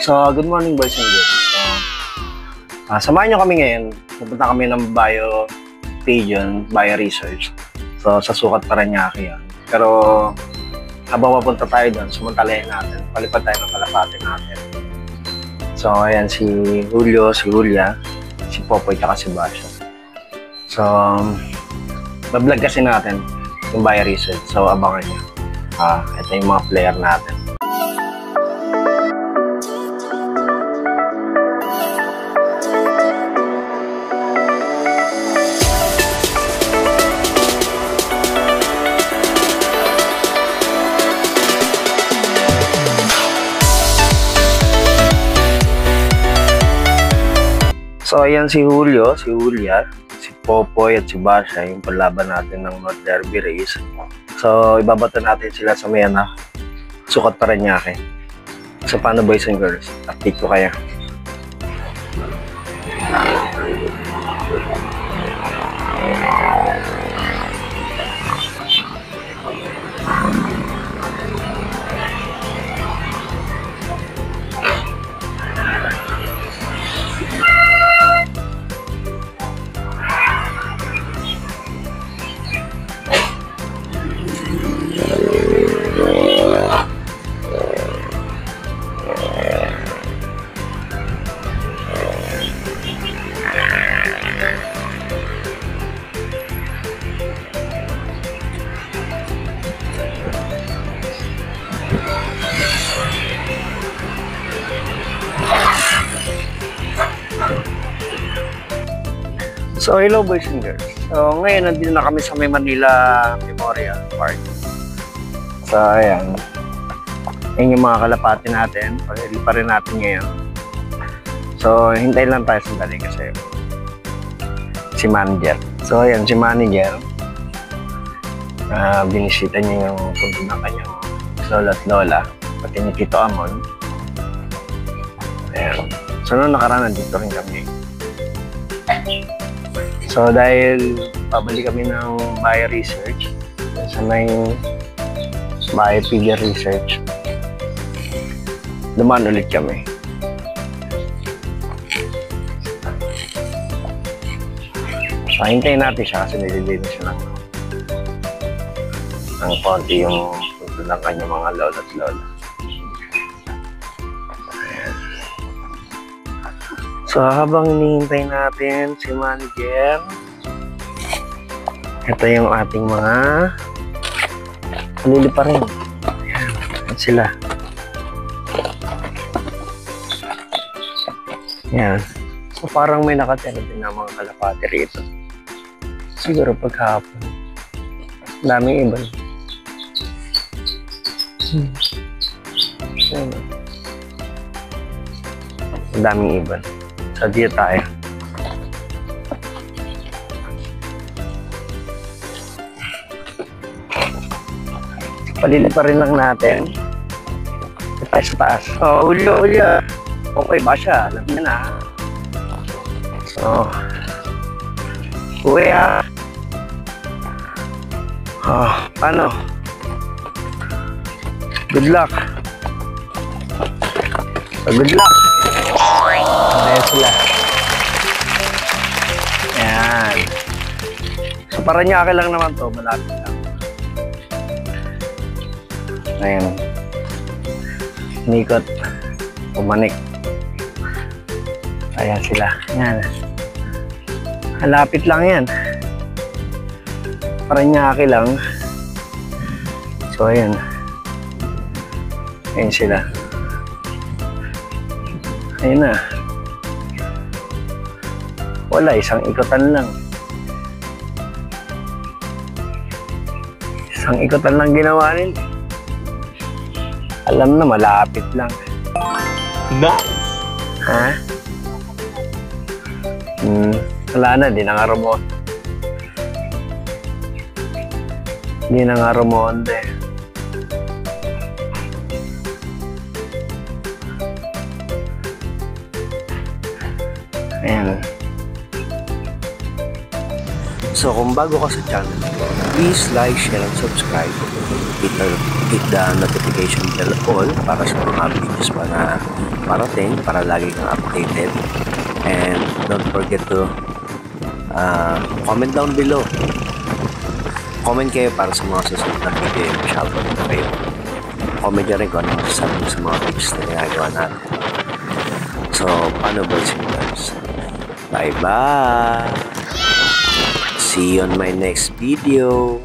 So, good morning boys and girls. Samahan nyo kami ngayon. Pupunta kami ng Bio Pigeon, Bio Research. So, sa Sukat Parañaque yan. Pero, habang mapunta tayo doon, sumantalayan natin. Palipad tayo ng kalapate natin. So, ayan si Julio, si Julia, si Popoy, at si Basha. So, bablog kasi natin yung Bio Research. So, abangan nyo. Ito yung mga player natin. So, ayan si Julio, si Julia, si Popoy at si Basha, yung palaban natin ng North Derby Race. So, ibabato natin sila sa Mayana, Sukat Parañaque. So, paano boys and girls? Update ko kaya. So, hello boys and girls. So, ngayon nandito na kami sa May Manila Memorial Park. So, ayan. Ayan yung mga kalapati natin. Pag-ready pa rin natin ngayon. So, hintayin lang tayo sandali kasi si manager. So, ayan, si manager. Binisita niya yung punto ng kanyang lola at lola. Pati ni Tito Amon. Ayan. So, noong nakaraan nandito rin kami. So, dahil pabalik kami ng Bio Research, sa may Bio Pigeon Research, dumaan ulit kami. So, hintayin natin siya kasi nililinis siya ng konti yung punto ng kanyang mga lola at lola. So, habang hinihintay natin si manager, ito yung ating mga palili pa rin. Ayan sila. Ayan. So, parang may nakatira din na mga kalapati rito. Siguro paghapon. Daming iba. Ayan. Daming iba. So, dito tayo. Palili pa rin lang natin. Tayo sa taas. Oh, Julio. Okay ba siya? Alam niya na. So, kuya. Paano? Good luck. Good luck. Ayan sila. Ayan. So, Parañaque lang naman to. Malapit lang. Ayan. Nikot. Pumanik. Ayan sila. Ayan. Malapit lang yan. Parañaque lang. So, ayan. Ayan sila. Ayan na. Wala, isang ikutan lang. Isang ikutan lang ginawa nila. Alam na, malapit lang. Nice! Ha? Wala na, di na nga rumonde. Di na nga rumonde. Ayan. So, kung bago ka sa channel ko, Please like, share, and subscribe. Hit the notification bell all para sa mga videos pa na parating para lagi kang updated. And don't forget to comment down below. Comment kayo para sa mga susunod na video yung shoutout na kayo. Comment nyo rin kung ano masasabi sa mga videos na ginagawa natin. So, paano boys and girls? Bye-bye! See you on my next video!